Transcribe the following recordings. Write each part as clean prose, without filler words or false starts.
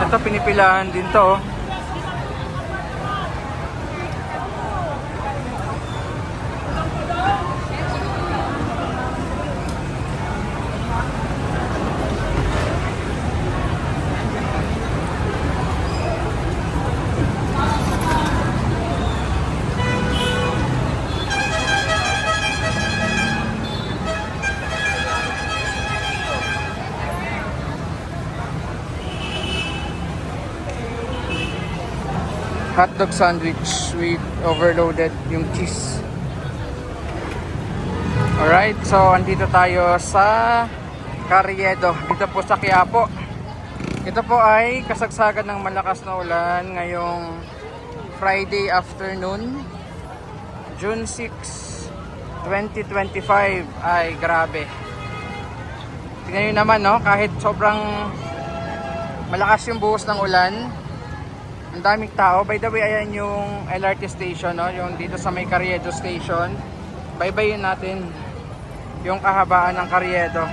Ito pinipilahan din to. Oh. Hotdog sandwich with overloaded yung cheese. Alright, so andito tayo sa Carriedo, dito po sa Quiapo. Ito po ay kasagsagan ng malakas na ulan ngayong Friday afternoon, June 6, 2025. Ay grabe. Tingnan nyo naman, no? Kahit sobrang malakas yung buhos ng ulan, ang daming tao. By the way, ayan yung LRT station, no? Yung dito sa may Carriedo station. Baybayin natin yung kahabaan ng Carriedo.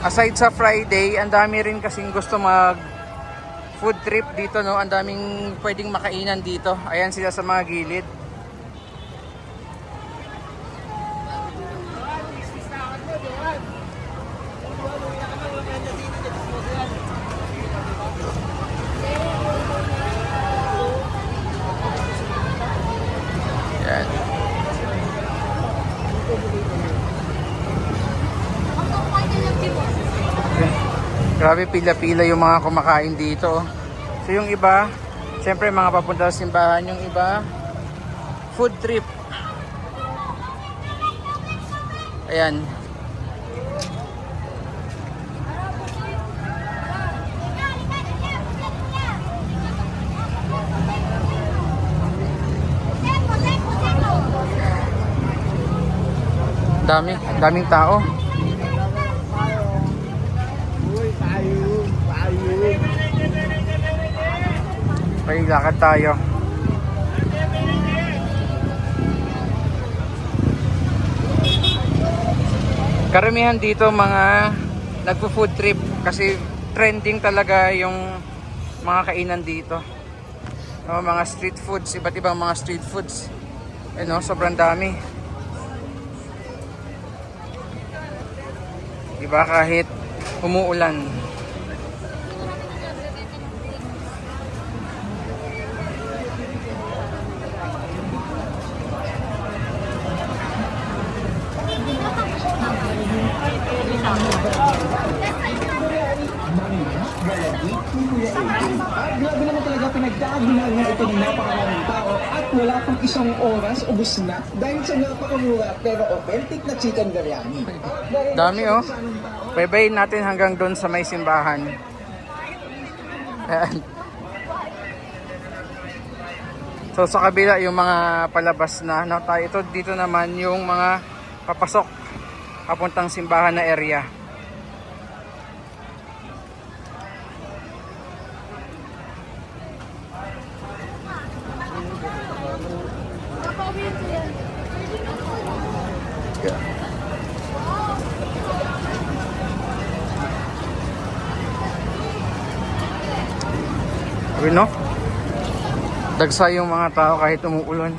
Aside sa Friday, ang dami rin kasing gusto mag food trip dito, no? Ang daming pwedeng makainan dito. Ayan sila sa mga gilid. Grabe, pila-pila yung mga kumakain dito. So yung iba, syempre mga papunta sa simbahan, yung iba food trip. Ayan. Daming tao. Okay, lakad tayo. Karamihan dito mga nagpo-food trip kasi trending talaga yung mga kainan dito. No, mga street foods, iba't ibang mga street foods. No, sobrang dami. Diba, kahit umuulan. Grabe naman talaga pinagdaagulan nga ito ng napakaraming tao at wala pang isang oras, ubos na dahil sa napakamura pero authentic na chicken biryani. Dami, oh. Baybayin natin hanggang doon sa may simbahan. Ayan. So sa kabila yung mga palabas na, no, tayo ito dito naman yung mga papasok papuntang simbahan na area. Sabi, no? Dagsa yung mga tao kahit umuulan.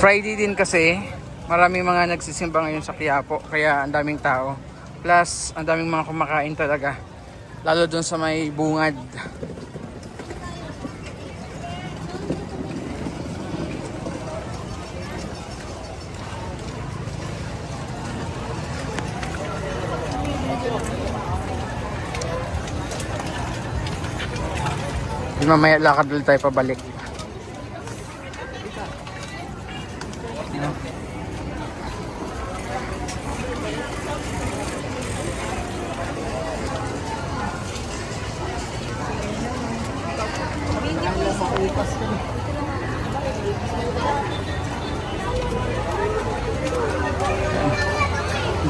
Friday din kasi, maraming mga nagsisimba ngayon sa Quiapo, kaya ang daming tao. Plus, ang daming mga kumakain talaga. Lalo dun sa may bungad. Di mamaya lakad ulit tayo pabalik.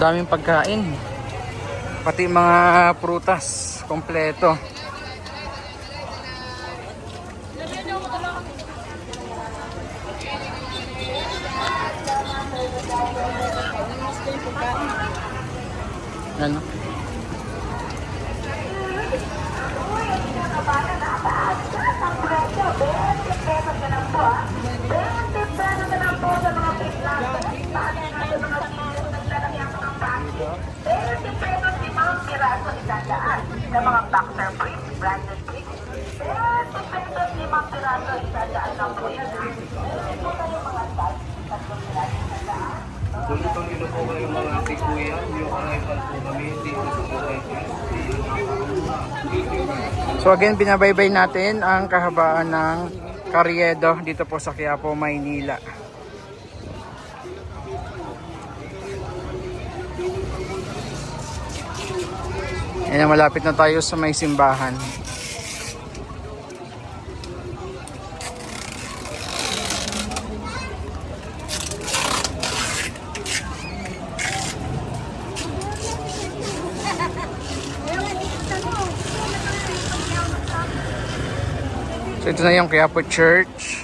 daming pagkain. Pati mga prutas, kompleto. Ano? Sa mga boxer briefs, branded briefs, pero pesos 5 piraso, 100 lang po yan. Ito tayo mga size, 3 piraso, 100. Kung itong ilo po kayo mga tikuya, yung arrival po kami dito sa Buhay So again, binabaybay natin ang kahabaan ng Carriedo dito po sa Quiapo, Maynila. Ayan, malapit na tayo sa may simbahan. So ito na yung Quiapo Church.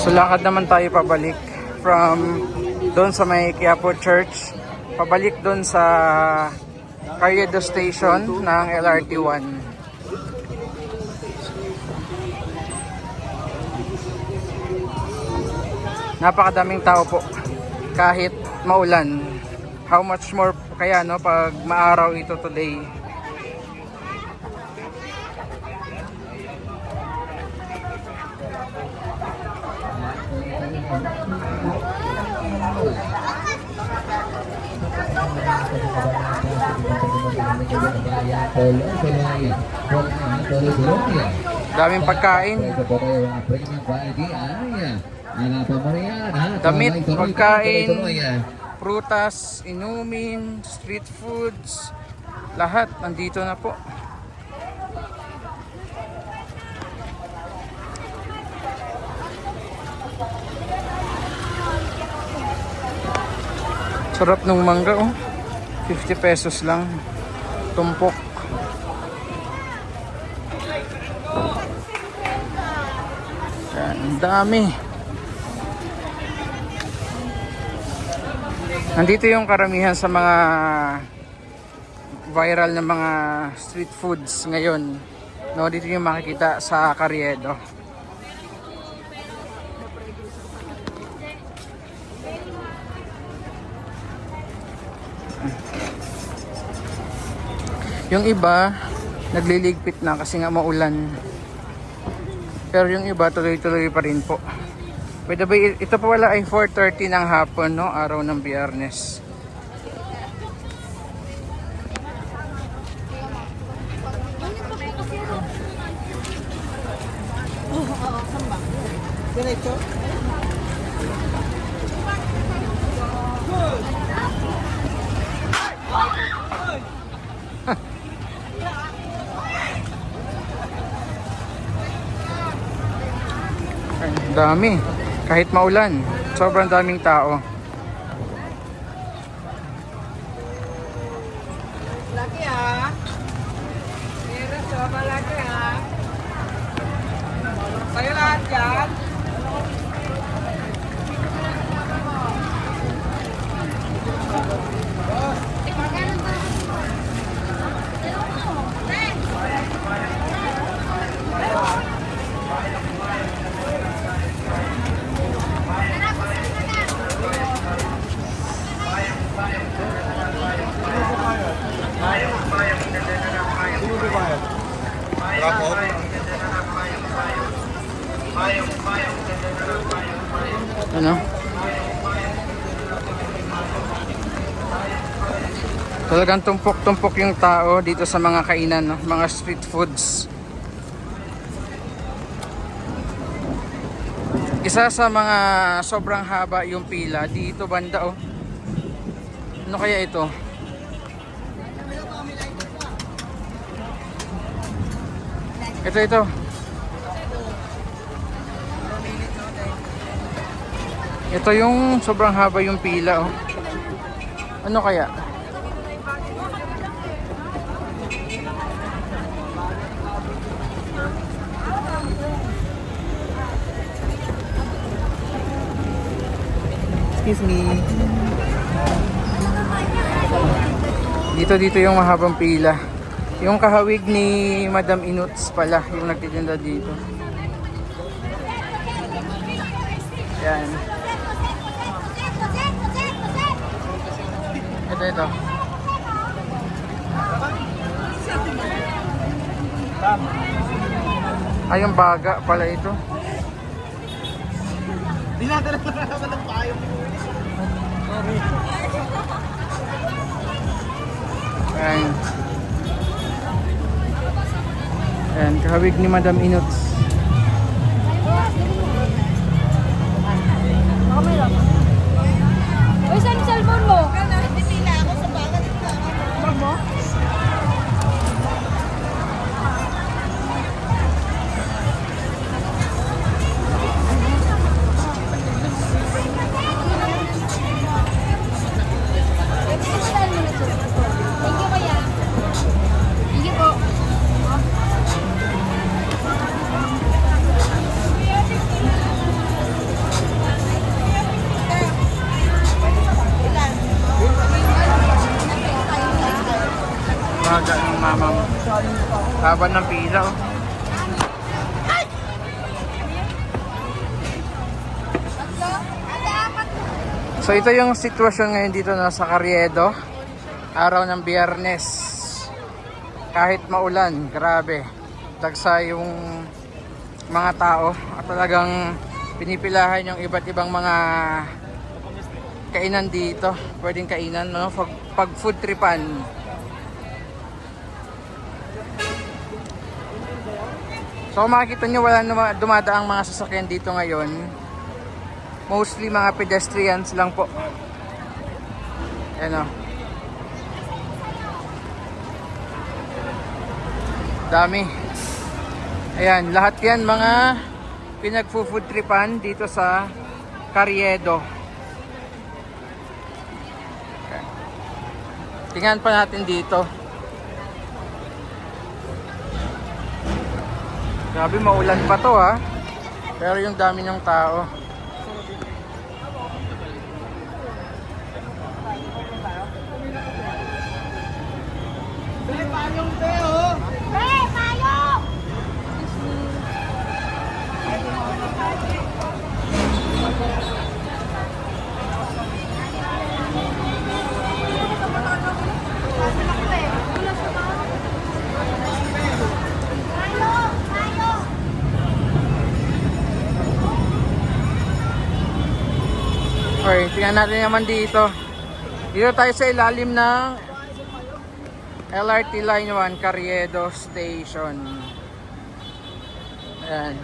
So lakad naman tayo pabalik from doon sa may Quiapo Church, pabalik doon sa Carriedo Station ng LRT1. Napakadaming tao po kahit maulan. How much more kaya no pag maaraw ito today. Daming pagkain. Damit, pagkain, prutas, inumin, street foods, lahat nandito na po. Sarap ng mangga oh. 50 pesos lang. Tumpok. Yan, ang dami. Nandito yung karamihan sa mga viral na mga street foods ngayon. No, dito yung makikita sa Carriedo. Yung iba, nagliligpit na kasi nga maulan. Pero yung iba, tuloy-tuloy pa rin po. By the way, ito pa wala ay 4:30 ng hapon, no? Araw ng Biyernes. Diretso? Ang dami. Kahit maulan, sobrang daming tao. Laki ha? Meron so, malaki ha? Sa'yo lahat yan? Bravo. Talagang tumpok-tumpok yung tao dito sa mga kainan, no? Mga street foods. Isa sa mga sobrang haba yung pila dito banda, oh. Ano kaya ito? Ito. Ito yung sobrang haba yung pila, oh. Ano kaya? Excuse me. Dito yung mahabang pila. Yung kahawig ni Madam Inuts pala, yung nagtitinda dito. Yan. Ito. Ay, yung baga pala ito. Ayan. Ayan, kahawig ni Madam Inuts. Uy, saan yung cellphone mo? Pipila ako sa bagat. Bag mo? Thank you, kuya. Thank you po. Baga ng mamang. Haba ng pila, oh. So ito yung sitwasyon ngayon dito na sa Carriedo. Araw ng Biyernes. Kahit maulan, grabe. Dagsa yung mga tao at talagang pinipilahan yung iba't ibang mga kainan dito. Pwedeng kainan, no? Pag food tripan. So kung makikita nyo, wala na dumadaang mga sasakyan dito ngayon. Mostly mga pedestrians lang po. Ayan, o. Dami. Ayan, lahat yan mga pinagfo-food tripan dito sa Carriedo. Okay. Tingnan pa natin dito. Grabe, maulan pa to, ha. Pero yung dami ng tao. Okay, tingnan natin naman dito. Dito tayo sa ilalim ng LRT Line 1 Carriedo Station. Ayan.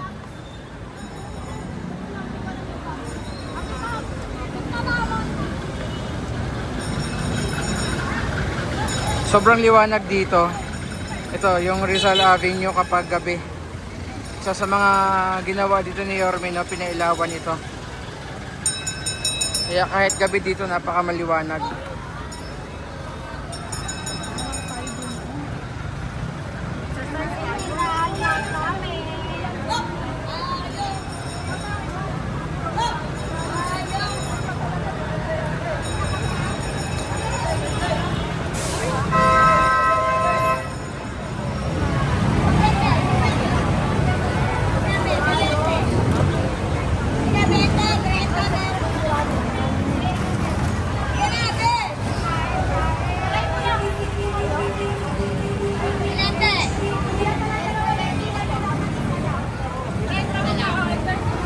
Sobrang liwanag dito. Ito, yung Rizal Avenue kapag gabi. Isa sa mga ginawa dito ni Yorme, no, pinailawan ito. Kaya kahit gabi dito napakamaliwanag.